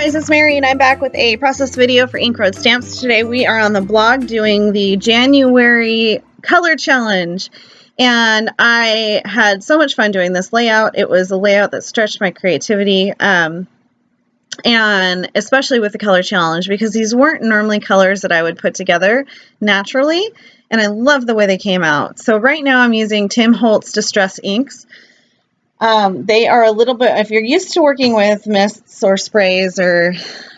guys, it's Mary and I'm back with a process video for Ink Road Stamps. Today we are on the blog doing the January color challenge, and I had so much fun doing this layout. It was a layout that stretched my creativity, and especially with the color challenge because these weren't normally colors that I would put together naturally, and I love the way they came out. So right now I'm using Tim Holtz Distress inks. They are a little bit, if you're used to working with mists or sprays or,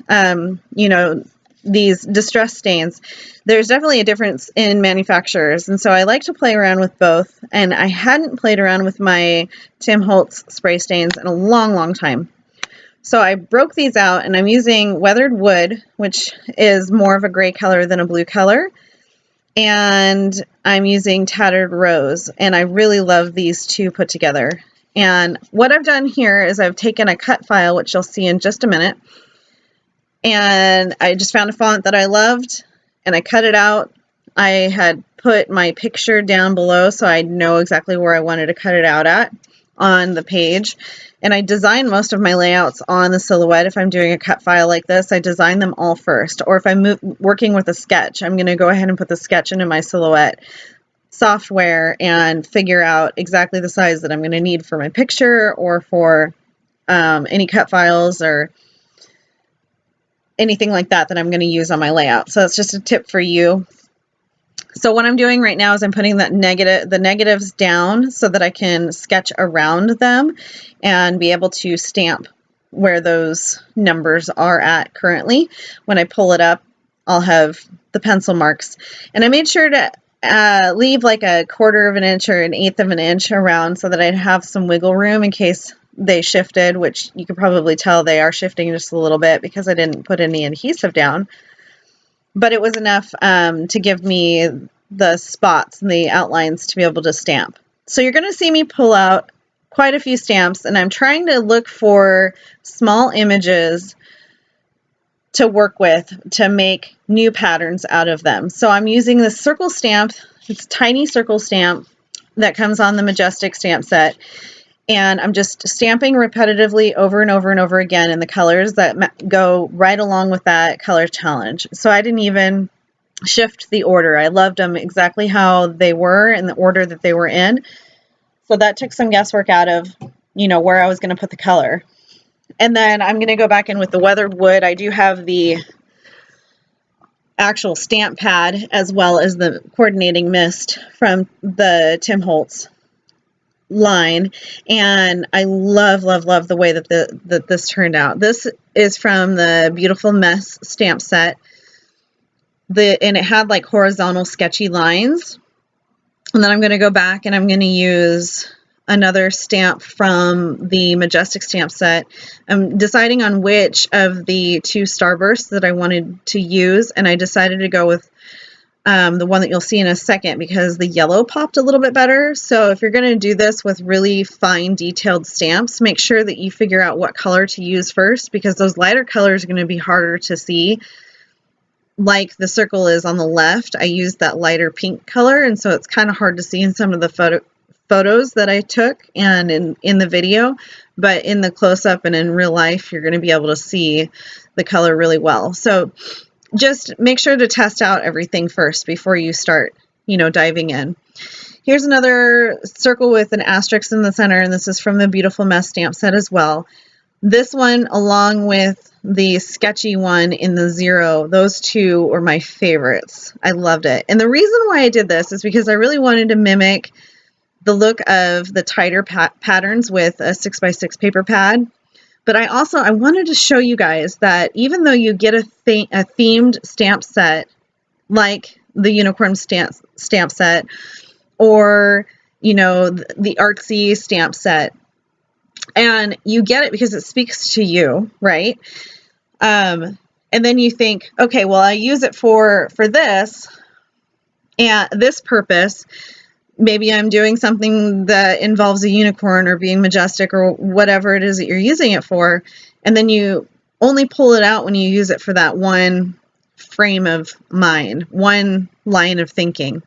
you know, these distress stains, there's definitely a difference in manufacturers. And so I like to play around with both. And I hadn't played around with my Tim Holtz spray stains in a long, long time. So I broke these out and I'm using Weathered Wood, which is more of a gray color than a blue color. And I'm using Tattered Rose. And I really love these two put together. And what I've done here is I've taken a cut file, which you'll see in just a minute, and I just found a font that I loved, and I cut it out. I had put my picture down below so I know exactly where I wanted to cut it out at on the page, and I design most of my layouts on the silhouette. If I'm doing a cut file like this, I design them all first, or if I'm working with a sketch, I'm going to go ahead and put the sketch into my silhouette software and figure out exactly the size that I'm going to need for my picture or for any cut files or anything like that I'm going to use on my layout. So it's just a tip for you. So what I'm doing right now is I'm putting the negatives down so that I can sketch around them and be able to stamp where those numbers are at currently. When I pull it up, I'll have the pencil marks. And I made sure to leave like a 1/4 of an inch or an 1/8 of an inch around so that I'd have some wiggle room in case they shifted, which you could probably tell they are shifting just a little bit because I didn't put any adhesive down. But it was enough to give me the spots and the outlines to be able to stamp. So you're going to see me pull out quite a few stamps, and I'm trying to look for small images to work with to make new patterns out of them. So I'm using this circle stamp. It's a tiny circle stamp that comes on the Majestic stamp set. And I'm just stamping repetitively over and over and over again in the colors that go right along with that color challenge. So I didn't even shift the order. I loved them exactly how they were in the order that they were in. So that took some guesswork out of, you know, where I was going to put the color. And then I'm going to go back in with the Weathered Wood. I do have the actual stamp pad as well as the coordinating mist from the Tim Holtz line. And I love, love, love the way that this turned out. This is from the Beautiful Mess stamp set. And it had like horizontal sketchy lines. And then I'm going to go back and I'm going to use another stamp from the Majestic stamp set. I'm deciding on which of the two starbursts that I wanted to use, and I decided to go with the one that you'll see in a second because the yellow popped a little bit better. So if you're going to do this with really fine detailed stamps, make sure that you figure out what color to use first, because those lighter colors are going to be harder to see. Like the circle is on the left, I used that lighter pink color, and so it's kind of hard to see in some of the photos that I took and in the video, but in the close-up and in real life you're going to be able to see the color really well. So just make sure to test out everything first before you start, you know, diving in. Here's another circle with an asterisk in the center, and this is from the Beautiful Mess stamp set as well. This one, along with the sketchy one in the 0, those two were my favorites. I loved it. And the reason why I did this is because I really wanted to mimic the look of the tighter patterns with a 6x6 paper pad. But I wanted to show you guys that even though you get a themed stamp set like the Unicorn stamp set, or, you know, the artsy stamp set, and you get it because it speaks to you, right? And then you think, okay, well, I use it for this and this purpose. Maybe I'm doing something that involves a unicorn or being majestic or whatever it is that you're using it for, and then you only pull it out when you use it for that one frame of mind, one line of thinking.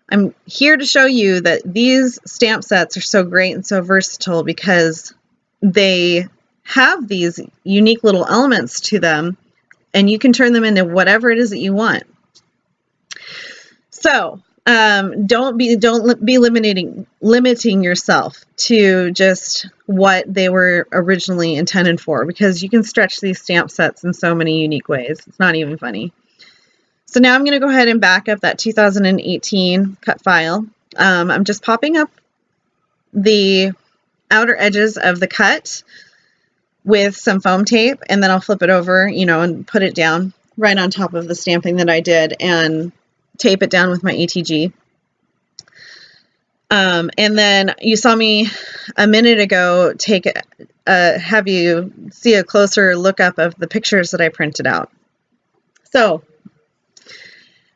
I'm here to show you that these stamp sets are so great and so versatile because they have these unique little elements to them, and you can turn them into whatever it is that you want. So don't be limiting yourself to just what they were originally intended for, because you can stretch these stamp sets in so many unique ways. It's not even funny. So now I'm going to go ahead and back up that 2018 cut file. I'm just popping up the outer edges of the cut with some foam tape, and then I'll flip it over, and put it down right on top of the stamping that I did and tape it down with my ATG. And then you saw me a minute ago have you see a closer look up of the pictures that I printed out. So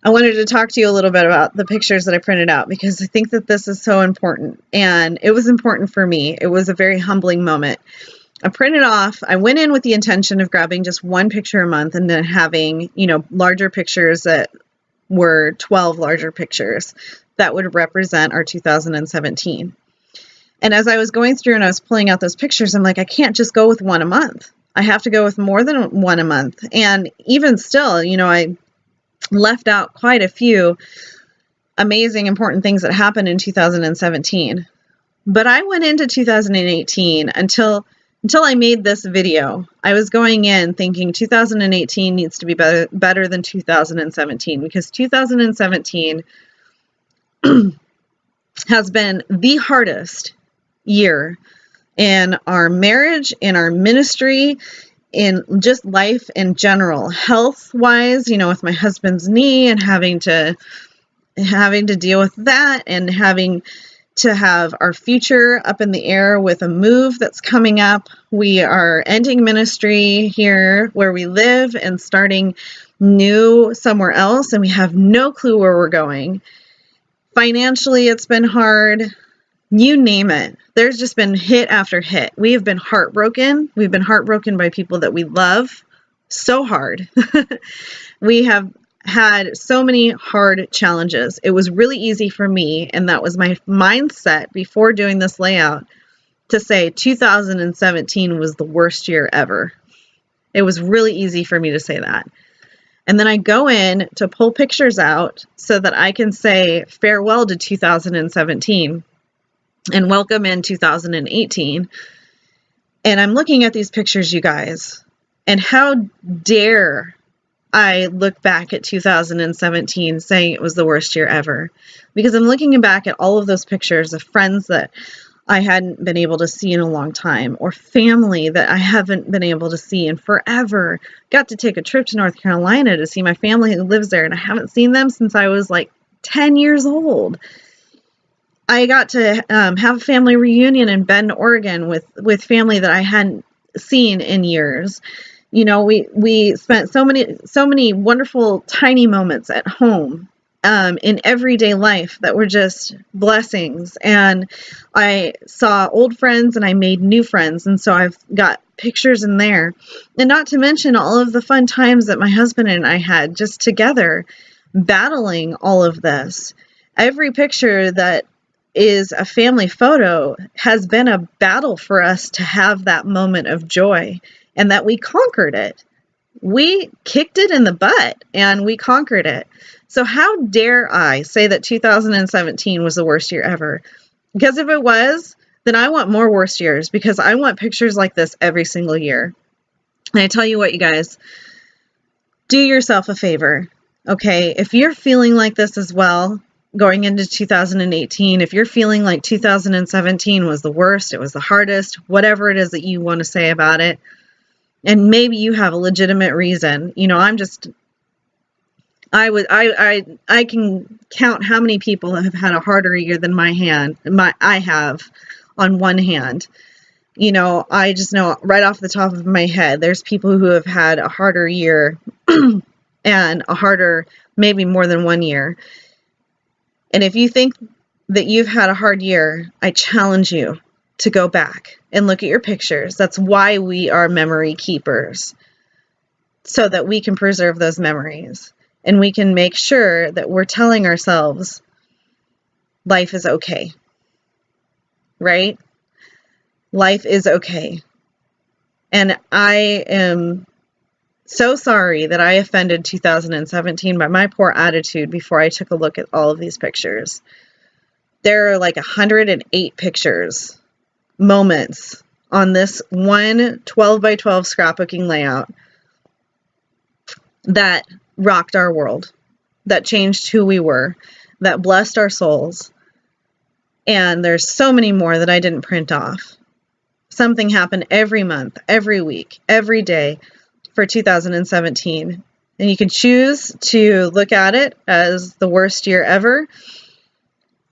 I wanted to talk to you a little bit about the pictures that I printed out, because I think that this is so important, and it was important for me. It was a very humbling moment. I went in with the intention of grabbing just one picture a month and then having, larger pictures that were 12 larger pictures that would represent our 2017. And as I was going through and I was pulling out those pictures, I'm like, I can't just go with one a month. I have to go with more than one a month. And even still, I left out quite a few amazing, important things that happened in 2017. But I went into 2018 until I made this video. I was going in thinking 2018 needs to be better than 2017, because 2017 has been the hardest year in our marriage, in our ministry, in just life in general, health-wise, with my husband's knee and having to deal with that, and having to have our future up in the air with a move that's coming up. We are ending ministry here where we live and starting new somewhere else, and we have no clue where we're going. Financially, it's been hard. You name it. There's just been hit after hit. We have been heartbroken. We've been heartbroken by people that we love so hard. We have had so many hard challenges. It was really easy for me, and that was my mindset before doing this layout, to say 2017 was the worst year ever. It was really easy for me to say that. And then I go in to pull pictures out so that I can say farewell to 2017 and welcome in 2018. And I'm looking at these pictures, you guys, and how dare I look back at 2017 saying it was the worst year ever, because I'm looking back at all of those pictures of friends that I hadn't been able to see in a long time, or family that I haven't been able to see in forever. Got to take a trip to North Carolina to see my family who lives there, and I haven't seen them since I was like 10 years old. I got to have a family reunion in Bend, Oregon with family that I hadn't seen in years. We spent so many wonderful tiny moments at home in everyday life that were just blessings. And I saw old friends and I made new friends. And so I've got pictures in there. And not to mention all of the fun times that my husband and I had just together battling all of this. Every picture that is a family photo has been a battle for us to have that moment of joy, and that we conquered it. We kicked it in the butt and we conquered it. So how dare I say that 2017 was the worst year ever? Because if it was, then I want more worst years, because I want pictures like this every single year. And I tell you what, you guys, do yourself a favor, okay? If you're feeling like this as well, going into 2018, if you're feeling like 2017 was the worst, it was the hardest, whatever it is that you want to say about it, and maybe you have a legitimate reason. I can count how many people have had a harder year than I have on one hand. I just know right off the top of my head, there's people who have had a harder year and a harder, maybe more than 1 year. And if you think that you've had a hard year, I challenge you to go back and look at your pictures. That's why we are memory keepers, so that we can preserve those memories and we can make sure that we're telling ourselves life is okay, right? Life is okay. And I am so sorry that I offended 2017 by my poor attitude before I took a look at all of these pictures. There are like 108 pictures, moments on this one 12 by 12 scrapbooking layout that rocked our world, that changed who we were, that blessed our souls. And there's so many more that I didn't print off. Something happened every month, every week, every day for 2017. And you can choose to look at it as the worst year ever,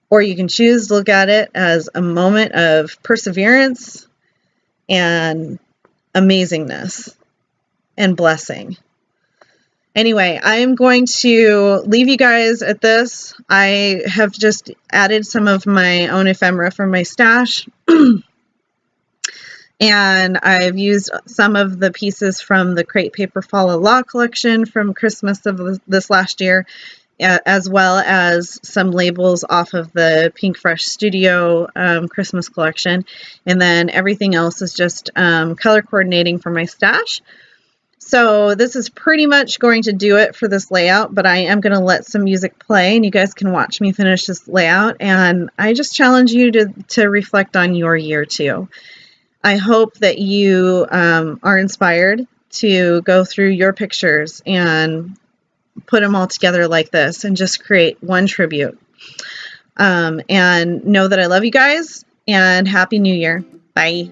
or you can choose to look at it as a moment of perseverance and amazingness and blessing. Anyway, I am going to leave you guys at this. I have just added some of my own ephemera from my stash. And I've used some of the pieces from the Crate Paper Fall of Law collection from Christmas of this last year, as well as some labels off of the Pink Fresh Studio Christmas collection. And then everything else is just color coordinating for my stash. So this is pretty much going to do it for this layout, but I am going to let some music play and you guys can watch me finish this layout. And I just challenge you to reflect on your year too. I hope that you are inspired to go through your pictures and put them all together like this and just create one tribute. And know that I love you guys and Happy New Year. Bye.